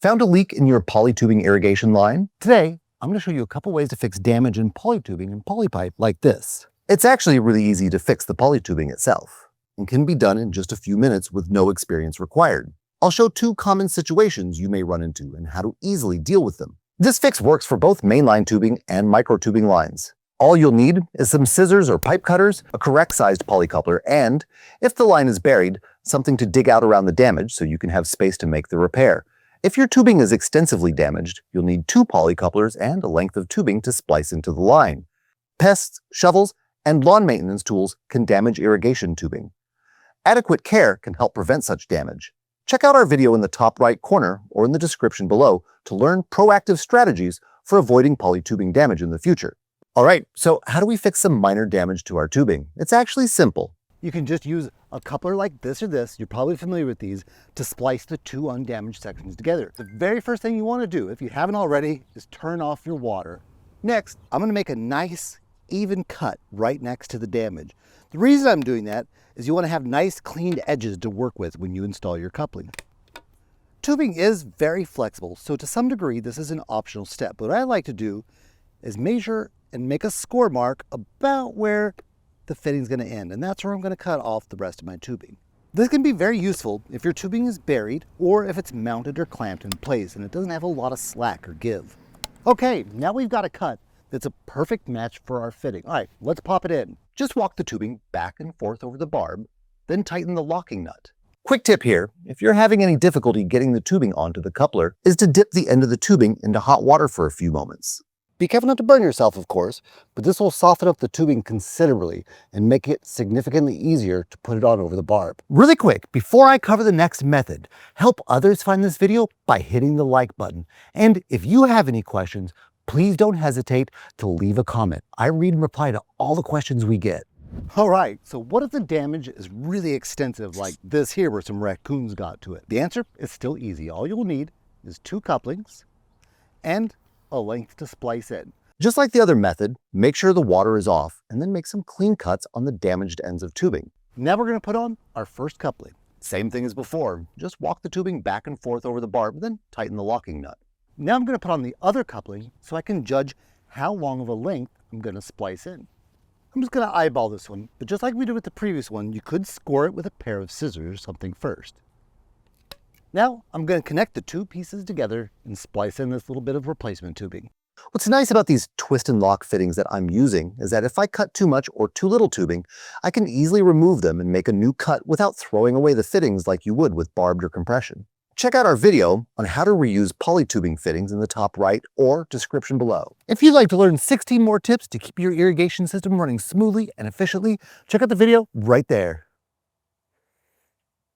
Found a leak in your polytubing irrigation line? Today, I'm going to show you a couple ways to fix damage in polytubing and polypipe like this. It's actually really easy to fix the polytubing itself and can be done in just a few minutes with no experience required. I'll show two common situations you may run into and how to easily deal with them. This fix works for both mainline tubing and microtubing lines. All you'll need is some scissors or pipe cutters, a correct-sized polycoupler, and, if the line is buried, something to dig out around the damage so you can have space to make the repair. If your tubing is extensively damaged, you'll need two polycouplers and a length of tubing to splice into the line. Pests, shovels, and lawn maintenance tools can damage irrigation tubing. Adequate care can help prevent such damage. Check out our video in the top right corner or in the description below to learn proactive strategies for avoiding polytubing damage in the future. Alright, so how do we fix some minor damage to our tubing? It's actually simple. You can just use a coupler like this or this, you're probably familiar with these, to splice the two undamaged sections together. The very first thing you want to do, if you haven't already, is turn off your water. Next, I'm going to make a nice, even cut right next to the damage. The reason I'm doing that is you want to have nice, cleaned edges to work with when you install your coupling. Tubing is very flexible, so to some degree this is an optional step. But what I like to do is measure and make a score mark about where the fitting's going to end, and that's where I'm going to cut off the rest of my tubing. This can be very useful if your tubing is buried or if it's mounted or clamped in place and it doesn't have a lot of slack or give. Okay, now we've got a cut that's a perfect match for our fitting. All right, let's pop it in. Just walk the tubing back and forth over the barb, then tighten the locking nut. Quick tip here, if you're having any difficulty getting the tubing onto the coupler, is to dip the end of the tubing into hot water for a few moments. Be careful not to burn yourself, of course, but this will soften up the tubing considerably and make it significantly easier to put it on over the barb. Really quick, before I cover the next method, help others find this video by hitting the like button. And if you have any questions, please don't hesitate to leave a comment. I read and reply to all the questions we get. All right, so what if the damage is really extensive like this here where some raccoons got to it? The answer is still easy. All you'll need is two couplings and a length to splice in. Just like the other method, make sure the water is off and then make some clean cuts on the damaged ends of tubing. Now we're going to put on our first coupling. Same thing as before, just walk the tubing back and forth over the barb, then tighten the locking nut. Now I'm going to put on the other coupling so I can judge how long of a length I'm going to splice in. I'm just going to eyeball this one, but just like we did with the previous one, you could score it with a pair of scissors or something first. Now I'm going to connect the two pieces together and splice in this little bit of replacement tubing. What's nice about these twist and lock fittings that I'm using is that if I cut too much or too little tubing, I can easily remove them and make a new cut without throwing away the fittings like you would with barbed or compression. Check out our video on how to reuse polytubing fittings in the top right or description below. If you'd like to learn 16 more tips to keep your irrigation system running smoothly and efficiently, check out the video right there.